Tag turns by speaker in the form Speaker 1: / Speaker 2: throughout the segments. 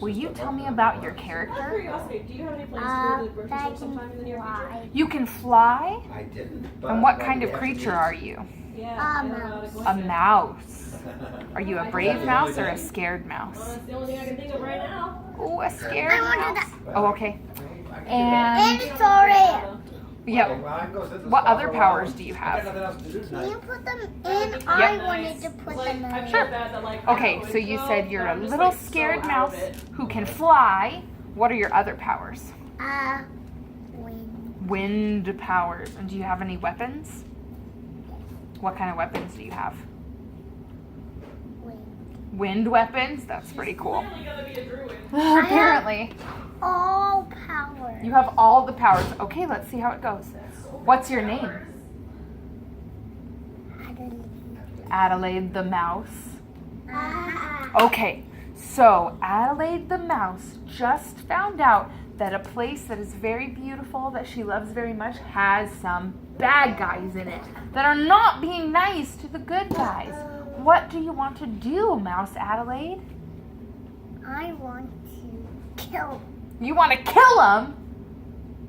Speaker 1: Will you tell me about your character?
Speaker 2: Curiosity, do you have any plans to go to the grocery store sometime in the near future?
Speaker 1: You can fly?
Speaker 3: I didn't.
Speaker 1: And what kind of creature are you?
Speaker 2: Yeah,
Speaker 1: A mouse. Are you a brave mouse or a scared mouse?
Speaker 2: That's the only thing I can think of right now.
Speaker 1: Oh, a scared mouse. Oh, okay.
Speaker 4: And
Speaker 1: And
Speaker 4: sorry.
Speaker 1: yeah, what other powers do you have?
Speaker 4: Can you put them in? I wanted to put them in.
Speaker 1: Sure. Okay, so you said you're a little scared mouse who can fly. What are your other powers?
Speaker 4: Wing.
Speaker 1: Wind powers. And do you have any weapons? What kind of weapons do you have?
Speaker 4: Wing.
Speaker 1: Wind weapons? That's pretty cool.
Speaker 2: Clearly gonna be a druid.
Speaker 1: Apparently.
Speaker 4: All power.
Speaker 1: You have all the powers. Okay, let's see how it goes. What's your name? Adelaide the mouse. Okay, so Adelaide the mouse just found out that a place that is very beautiful, that she loves very much, has some bad guys in it that are not being nice to the good guys. What do you want to do, Mouse Adelaide?
Speaker 4: I want to kill.
Speaker 1: You want to kill them?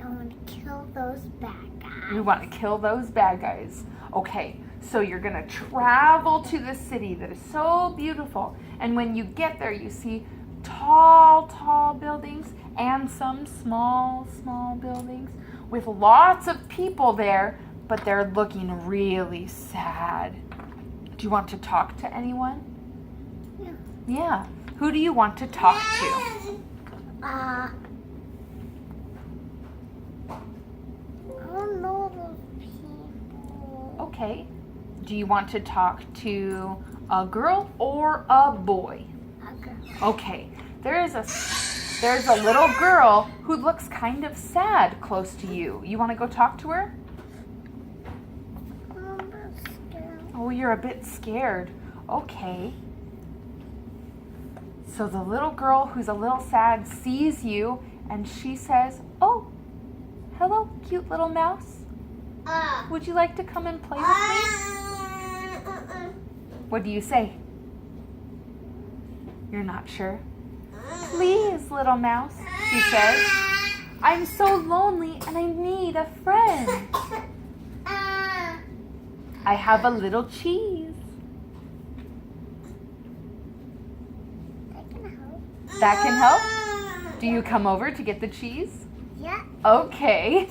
Speaker 4: I want to kill those bad guys.
Speaker 1: You want to kill those bad guys. Okay, so you're going to travel to the city that is so beautiful. And when you get there, you see tall, tall buildings and some small, small buildings with lots of people there, but they're looking really sad. Do you want to talk to anyone?
Speaker 4: Yeah.
Speaker 1: Yeah. Who do you want to talk to?
Speaker 4: I don't know those people.
Speaker 1: Okay. Do you want to talk to a girl or a boy?
Speaker 4: Okay.
Speaker 1: Okay. There's a little girl who looks kind of sad close to you. You want to go talk to her?
Speaker 4: I'm a bit scared.
Speaker 1: Oh, you're a bit scared. Okay. So the little girl who's a little sad sees you and she says, "Oh, hello, cute little mouse. Would you like to come and play with me?" What do you say? You're not sure? "Please, little mouse," she says. "I'm so lonely and I need a friend. I have a little cheese." That can help? Do you come over to get the cheese?
Speaker 4: Yeah.
Speaker 1: Okay.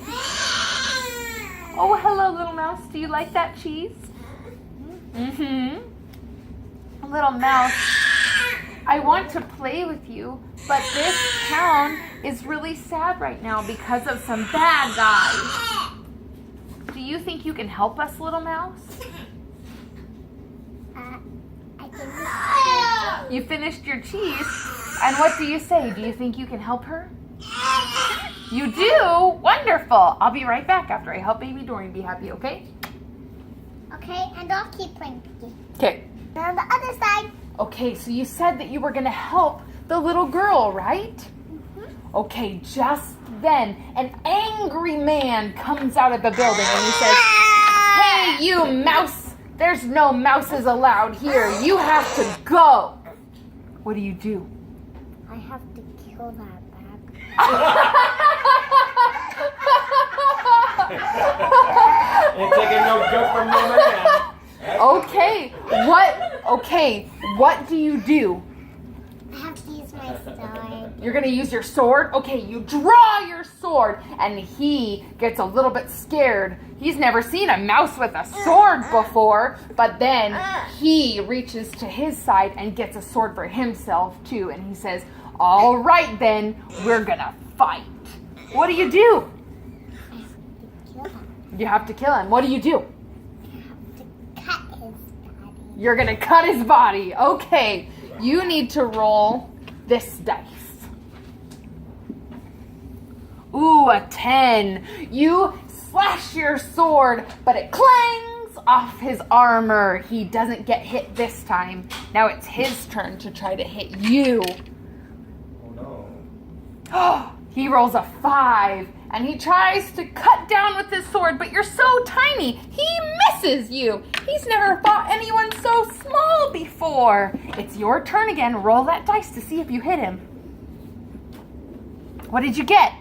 Speaker 1: Oh, hello, little mouse. Do you like that cheese? Mm-hmm. Little mouse, I want to play with you, but this town is really sad right now because of some bad guys. Do you think you can help us, little mouse?
Speaker 4: I can.
Speaker 1: You finished your cheese, and what do you say? Do you think you can help her? You do? Wonderful. I'll be right back after I help baby Dorian be happy, okay?
Speaker 4: Okay, and I'll keep playing with you.
Speaker 1: Okay.
Speaker 4: And on the other side.
Speaker 1: Okay, so you said that you were going to help the little girl, right?
Speaker 4: Mm-hmm.
Speaker 1: Okay, just then, an angry man comes out of the building and he says, "Hey, you mouse! There's no mouses allowed here. You have to go." What do you do?
Speaker 4: I have to kill that bad guy.
Speaker 3: Ain't taking no joke from no man.
Speaker 1: Okay, what do you do?
Speaker 4: I have to use my sword.
Speaker 1: You're gonna use your sword? Okay, you draw your sword, and he gets a little bit scared. He's never seen a mouse with a sword before, but then he reaches to his side and gets a sword for himself too, and he says, "All right then, we're gonna fight." What do?
Speaker 4: I have to kill him.
Speaker 1: You have to kill him. What do?
Speaker 4: I have to cut his body.
Speaker 1: You're gonna cut his body. Okay, you need to roll this dice. Ooh, a 10. You slash your sword, but it clangs off his armor. He doesn't get hit this time. Now it's his turn to try to hit you.
Speaker 3: Oh no.
Speaker 1: He rolls a 5, and he tries to cut down with his sword, but you're so tiny, he misses you. He's never fought anyone so small before. It's your turn again. Roll that dice to see if you hit him. What did you get?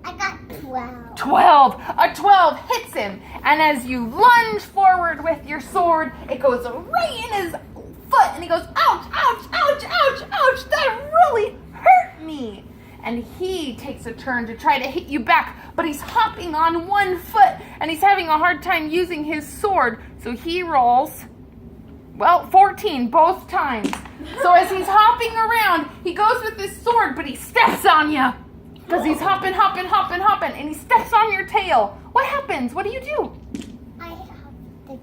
Speaker 4: I got 12.
Speaker 1: 12. A 12 hits him, and as you lunge forward with your sword, it goes right in his foot, and he goes, ouch, ouch, ouch, ouch, ouch, that really hurt me. And he takes a turn to try to hit you back, but he's hopping on one foot, and he's having a hard time using his sword, so he rolls, well, 14 both times. So as he's hopping around, he goes with his sword, but he steps on you. Because he's hopping, and he steps on your tail. What happens? What do you do?
Speaker 4: I have to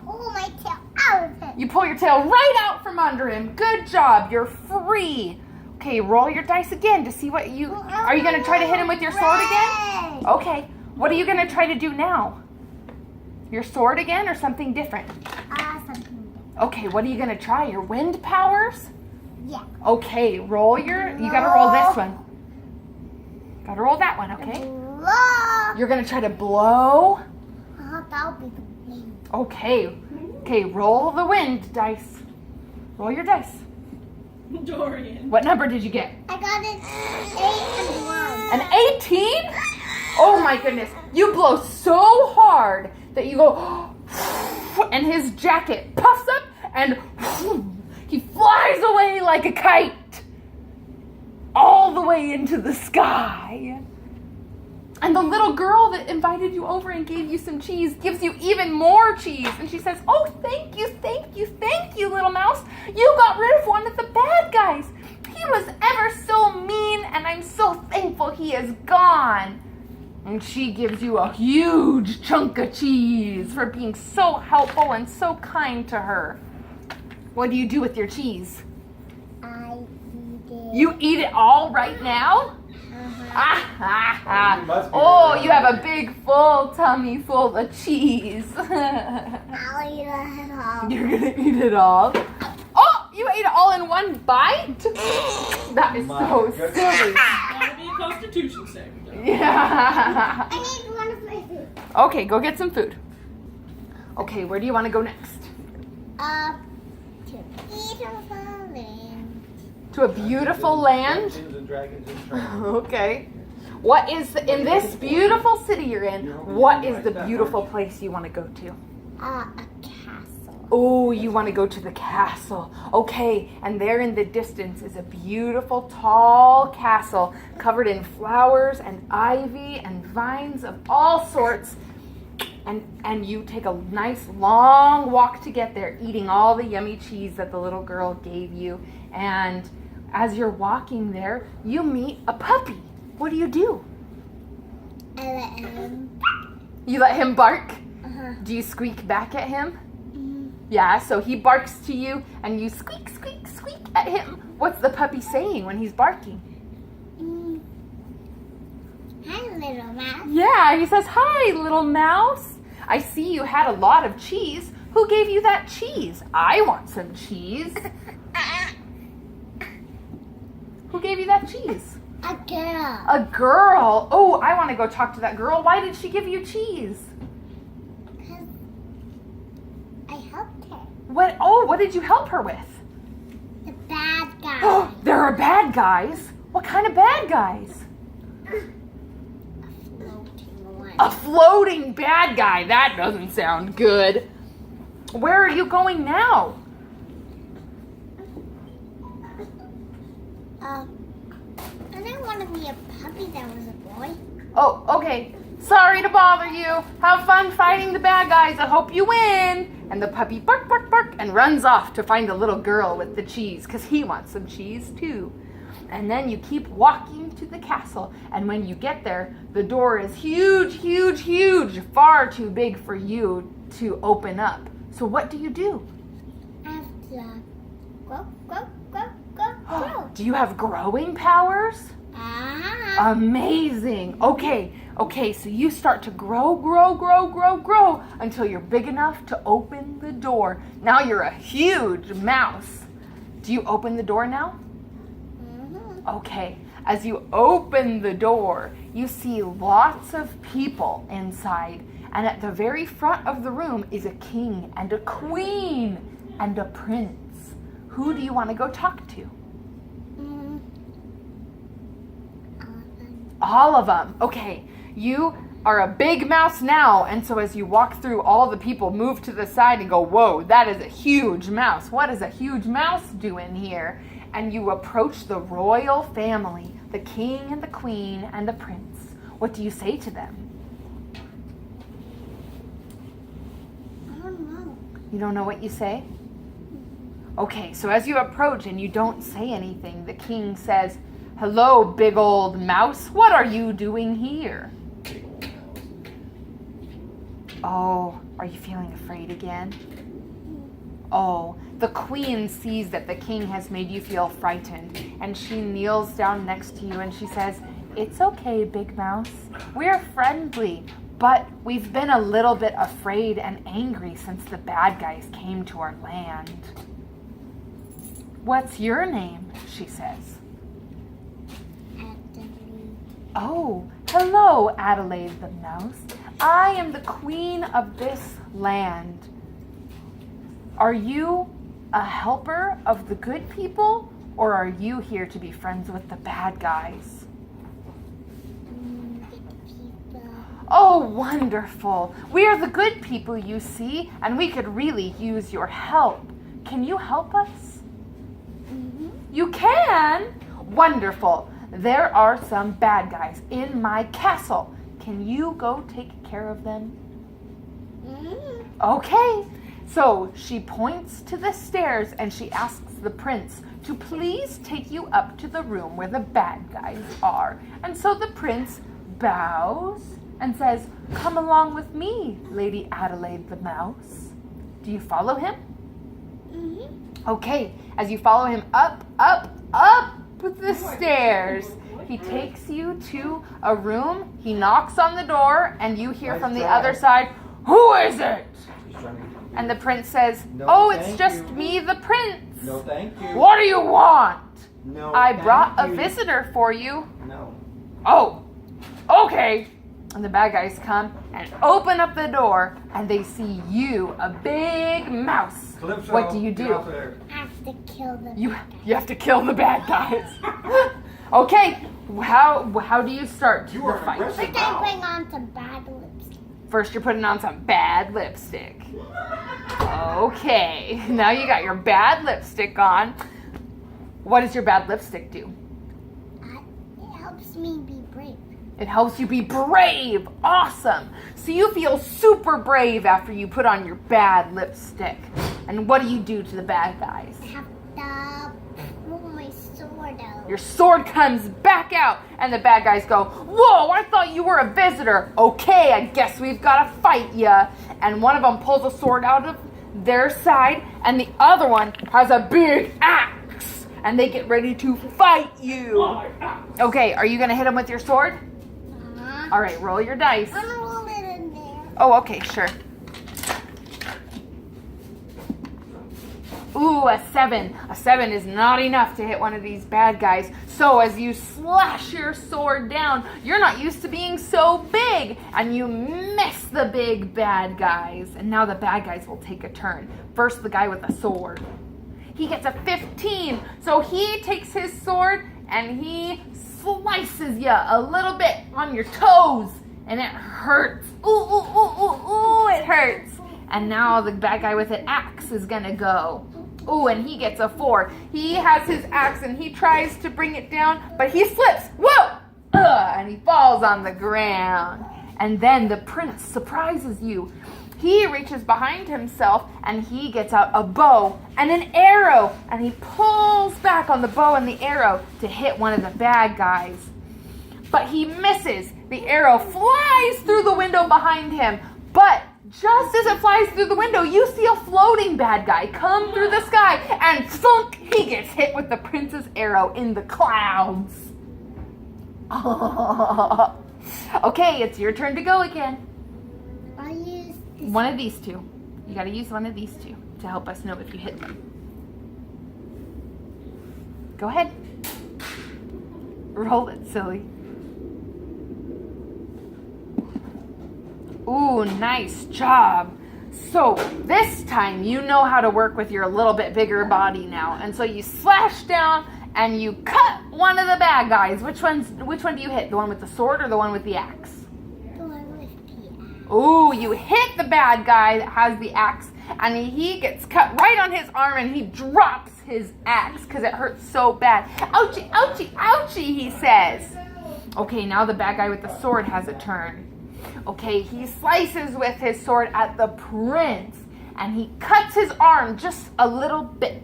Speaker 4: pull my tail out of it.
Speaker 1: You pull your tail right out from under him. Good job. You're free. Okay, roll your dice again to see what you... Are you going to try to hit him with your sword again? Okay. What are you going to try to do now? Your sword again or something different?
Speaker 4: Something different.
Speaker 1: Okay, what are you going to try? Your wind powers?
Speaker 4: Yeah.
Speaker 1: Okay, roll your... You got to roll this one. Got to roll that one, okay?
Speaker 4: Blow.
Speaker 1: You're going to try to blow.
Speaker 4: That'll be the wind.
Speaker 1: Okay. Okay, roll the wind dice. Roll your dice.
Speaker 2: Dorian.
Speaker 1: What number did you get?
Speaker 4: I got an 8 and 1.
Speaker 1: An 18? Oh my goodness. You blow so hard that you go, and his jacket puffs up and he flies away like a kite. All the way into the sky. And the little girl that invited you over and gave you some cheese gives you even more cheese. And she says, oh, thank you, little mouse. You got rid of one of the bad guys. He was ever so mean, and I'm so thankful he is gone. And she gives you a huge chunk of cheese for being so helpful and so kind to her. What do you do with your cheese?
Speaker 4: I eat it.
Speaker 1: You eat it all right now? Oh, you have a big full tummy full of cheese.
Speaker 4: I'll eat it all.
Speaker 1: You're gonna eat it all? Oh, you ate it all in one bite? That is so silly.
Speaker 2: Gotta be a constitution saver.
Speaker 1: Yeah.
Speaker 4: I need one of my food.
Speaker 1: Okay, go get some food. Okay, where do you want to go next?
Speaker 4: To beautiful land.
Speaker 1: To a beautiful land?
Speaker 3: Dungeons and Dragons and Trains.
Speaker 1: Okay. What is, in this beautiful city you're in, what is the beautiful place you want to go to?
Speaker 4: A castle.
Speaker 1: Oh, you want to go to the castle. Okay, and there in the distance is a beautiful, tall castle covered in flowers and ivy and vines of all sorts. And you take a nice long walk to get there, eating all the yummy cheese that the little girl gave you. And as you're walking there, you meet a puppy. What do?
Speaker 4: I let him.
Speaker 1: You let him bark?
Speaker 4: Uh-huh.
Speaker 1: Do you squeak back at him?
Speaker 4: Mm.
Speaker 1: Yeah, so he barks to you and you squeak, squeak, squeak at him. What's the puppy saying when he's barking?
Speaker 4: Hi, little mouse.
Speaker 1: Yeah, he says, hi, little mouse. I see you had a lot of cheese. Who gave you that cheese? I want some cheese. Who gave you that cheese?
Speaker 4: A girl.
Speaker 1: A girl. Oh, I want to go talk to that girl. Why did she give you cheese?
Speaker 4: Because I helped her.
Speaker 1: What? Oh, what did you help her with?
Speaker 4: The bad guy.
Speaker 1: Oh, there are bad guys. What kind of bad guys?
Speaker 4: A floating one.
Speaker 1: A floating bad guy. That doesn't sound good. Where are you going now?
Speaker 4: I didn't want to be a puppy that was a boy.
Speaker 1: Oh, okay. Sorry to bother you. Have fun fighting the bad guys. I hope you win. And the puppy bark, bark, bark, and runs off to find the little girl with the cheese, because he wants some cheese too. And then you keep walking to the castle, and when you get there, the door is huge, huge, huge, far too big for you to open up. So what do?
Speaker 4: I have to grow.
Speaker 1: Do you have growing powers? Amazing. Okay, so you start to grow until you're big enough to open the door. Now you're a huge mouse. Do you open the door now?
Speaker 4: Mm-hmm.
Speaker 1: Okay, as you open the door, you see lots of people inside. And at the very front of the room is a king and a queen and a prince. Who do you want to go talk to? All of them. Okay, you are a big mouse now, and so as you walk through, all the people move to the side and go, whoa, that is a huge mouse. What does a huge mouse do in here? And you approach the royal family, the king and the queen and the prince. What do you say to them?
Speaker 4: I don't know.
Speaker 1: You don't know what you say? Okay, so as you approach and you don't say anything, the king says, hello, big old mouse. What are you doing here? Oh, are you feeling afraid again? Oh, the queen sees that the king has made you feel frightened, and she kneels down next to you and she says, it's okay, big mouse. We're friendly, but we've been a little bit afraid and angry since the bad guys came to our land. What's your name? She says.
Speaker 4: Adelaide.
Speaker 1: Oh, hello, Adelaide the mouse. I am the queen of this land. Are you a helper of the good people, or are you here to be friends with the bad guys?
Speaker 4: Good people.
Speaker 1: Oh, wonderful. We are the good people, you see, and we could really use your help. Can you help us? You can? Wonderful. There are some bad guys in my castle. Can you go take care of them? Okay. So she points to the stairs and she asks the prince to please take you up to the room where the bad guys are. And so the prince bows and says, come along with me, Lady Adelaide the mouse. Do you follow him? Okay, as you follow him up the stairs, he takes you to a room, he knocks on the door, and you hear from the other side, who is it? And the prince says,
Speaker 3: No,
Speaker 1: oh, it's
Speaker 3: thank
Speaker 1: just
Speaker 3: you.
Speaker 1: me, the prince.
Speaker 3: No, thank you.
Speaker 1: What do you want?
Speaker 3: No,
Speaker 1: I
Speaker 3: thank
Speaker 1: brought a
Speaker 3: you.
Speaker 1: visitor for you.
Speaker 3: No.
Speaker 1: Oh, okay. And the bad guys come and open up the door, and they see you, a big mouse.
Speaker 3: Calypso,
Speaker 1: What do you
Speaker 3: get
Speaker 1: do?
Speaker 3: off there.
Speaker 4: I have to kill them.
Speaker 1: You have to kill the bad guys. Okay, how do you start
Speaker 3: You
Speaker 1: the
Speaker 3: are
Speaker 1: fight?
Speaker 3: aggressive.
Speaker 4: But I bring on some bad lips.
Speaker 1: First, you're putting on some bad lipstick. Okay, now you got your bad lipstick on. What does your bad lipstick do?
Speaker 4: It helps me be brave.
Speaker 1: It helps you be brave. Awesome. So you feel super brave after you put on your bad lipstick. And what do you do to the bad guys?
Speaker 4: I have to pull my sword out.
Speaker 1: Your sword comes back out, and the bad guys go, whoa, I thought you were a visitor. Okay, I guess we've got to fight ya. And one of them pulls a sword out of their side, and the other one has a big axe, and they get ready to fight you. Okay, are you going to hit them with your sword? All right, roll your dice.
Speaker 4: I'm gonna roll it in there.
Speaker 1: Oh, okay, sure. Ooh, a 7. A 7 is not enough to hit one of these bad guys. So as you slash your sword down, you're not used to being so big, and you miss the big bad guys. And now the bad guys will take a turn. First, the guy with the sword. He gets a 15, so he takes his sword and he slices you a little bit on your toes, and it hurts. Ooh, ooh, ooh, ooh, ooh, it hurts. And now the bad guy with an axe is gonna go. Ooh, and he gets a 4. He has his axe and he tries to bring it down, but he slips. Whoa! And he falls on the ground. And then the prince surprises you. He reaches behind himself and he gets out a bow and an arrow, and he pulls back on the bow and the arrow to hit one of the bad guys. But he misses. The arrow flies through the window behind him, but just as it flies through the window, you see a floating bad guy come through the sky, and thunk, he gets hit with the prince's arrow in the clouds. Okay, it's your turn to go again.
Speaker 4: I'll use this.
Speaker 1: One of these two. You gotta use one of these two to help us know if you hit them. Go ahead. Roll it, silly. Ooh, nice job. So this time you know how to work with your little bit bigger body now. And so you slash down and you cut one of the bad guys. Which one do you hit? The one with the sword or the one with the axe?
Speaker 4: The one with the axe.
Speaker 1: Ooh, you hit the bad guy that has the axe and he gets cut right on his arm and he drops his axe because it hurts so bad. Ouchie, ouchie, ouchie, he says. Okay, now the bad guy with the sword has a turn. Okay, he slices with his sword at the prince and he cuts his arm just a little bit.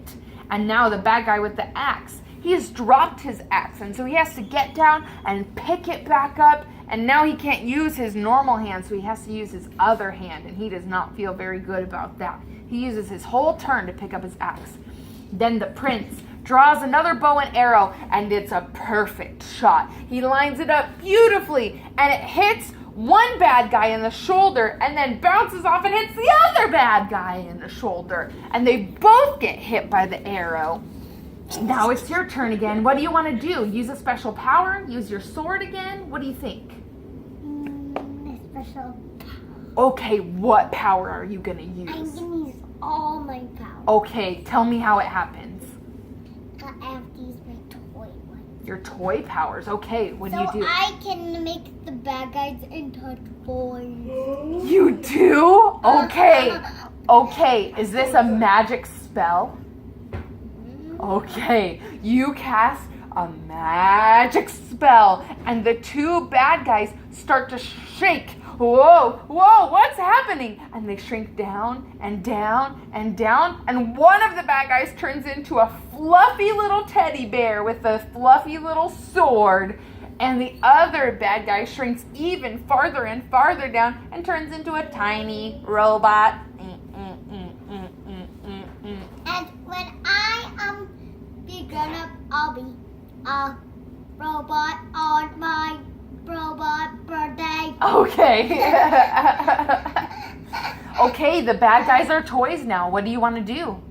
Speaker 1: And now the bad guy with the axe, he has dropped his axe and so he has to get down and pick it back up. And now he can't use his normal hand, so he has to use his other hand and he does not feel very good about that. He uses his whole turn to pick up his axe. Then the prince draws another bow and arrow and it's a perfect shot. He lines it up beautifully and it hits one bad guy in the shoulder and then bounces off and hits the other bad guy in the shoulder. And they both get hit by the arrow. Now it's your turn again. What do you want to do? Use a special power? Use your sword again? What do you think?
Speaker 4: A special power.
Speaker 1: Okay, what power are you going to use?
Speaker 4: I'm going to use all my power.
Speaker 1: Okay, tell me how it happens.
Speaker 4: I have to use my toy one.
Speaker 1: Your toy powers. Okay, what do you do?
Speaker 4: So I can make the bad guys into toys.
Speaker 1: You do? Okay. Okay, is this a magic spell? Okay, you cast a magic spell and the two bad guys start to shake. Whoa, whoa, what's happening? And they shrink down and down and down. And one of the bad guys turns into a fluffy little teddy bear with a fluffy little sword. And the other bad guy shrinks even farther and farther down and turns into a tiny robot.
Speaker 4: And when I be grown up, I'll be a robot on my robot birthday.
Speaker 1: Okay. Okay, the bad guys are toys now. What do you want to do?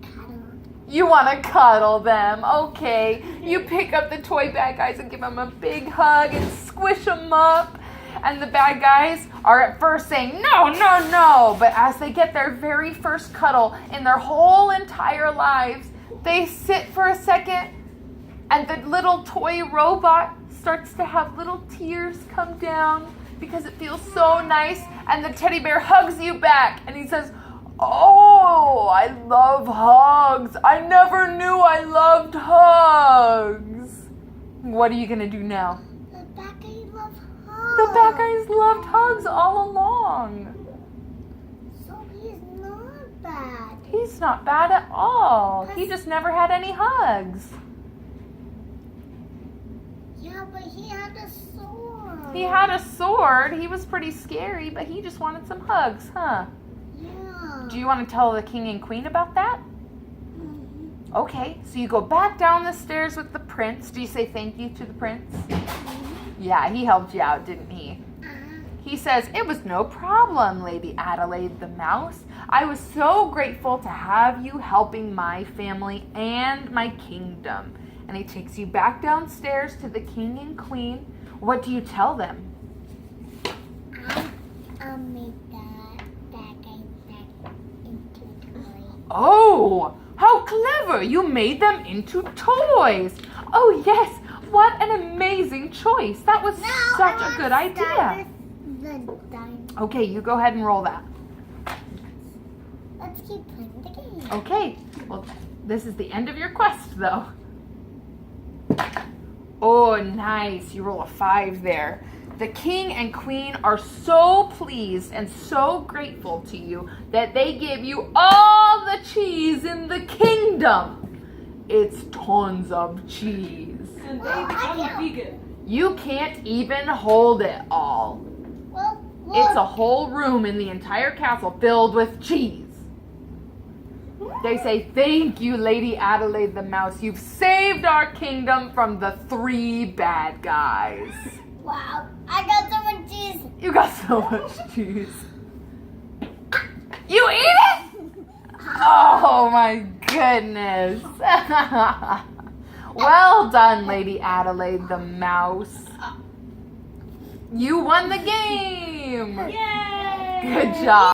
Speaker 4: Cuddle.
Speaker 1: You want to cuddle them. Okay. You pick up the toy bad guys and give them a big hug and squish them up. And the bad guys are at first saying, no, no, no. But as they get their very first cuddle in their whole entire lives, they sit for a second and the little toy robot starts to have little tears come down because it feels so nice. And the teddy bear hugs you back and he says, oh, I love hugs. I never knew I loved hugs. What are you going to do now?
Speaker 4: The bad guys love hugs.
Speaker 1: The bad guys loved hugs all along.
Speaker 4: So he's not bad.
Speaker 1: He's not bad at all. He just never had any hugs.
Speaker 4: Yeah, but he had a sword.
Speaker 1: He had a sword. He was pretty scary, but he just wanted some hugs, huh?
Speaker 4: Yeah.
Speaker 1: Do you want to tell the king and queen about that?
Speaker 4: Mm-hmm.
Speaker 1: Okay, so you go back down the stairs with the prince. Do you say thank you to the prince? Yeah, he helped you out, didn't he? He says, it was no problem, Lady Adelaide the mouse. I was so grateful to have you helping my family and my kingdom. And he takes you back downstairs to the king and queen. What do you tell them?
Speaker 4: I'll make that guy back into toy.
Speaker 1: Oh, how clever! You made them into toys. Oh, yes. What an amazing choice. That was such a good idea. Okay, you go ahead and roll that.
Speaker 4: Let's keep playing the game.
Speaker 1: Okay, well, this is the end of your quest, though. Oh, nice. You roll a 5 there. The king and queen are so pleased and so grateful to you that they give you all the cheese in the kingdom. It's tons of cheese.
Speaker 2: And they become a vegan.
Speaker 1: You can't even hold it all.
Speaker 4: Well, look.
Speaker 1: It's a whole room in the entire castle filled with cheese. They say, thank you, Lady Adelaide the mouse. You've saved our kingdom from the 3 bad guys.
Speaker 4: Wow, I got so much cheese.
Speaker 1: You got so much cheese. You eat it? Oh my goodness. Well done, Lady Adelaide the mouse. You won the game.
Speaker 2: Yay!
Speaker 1: Good job.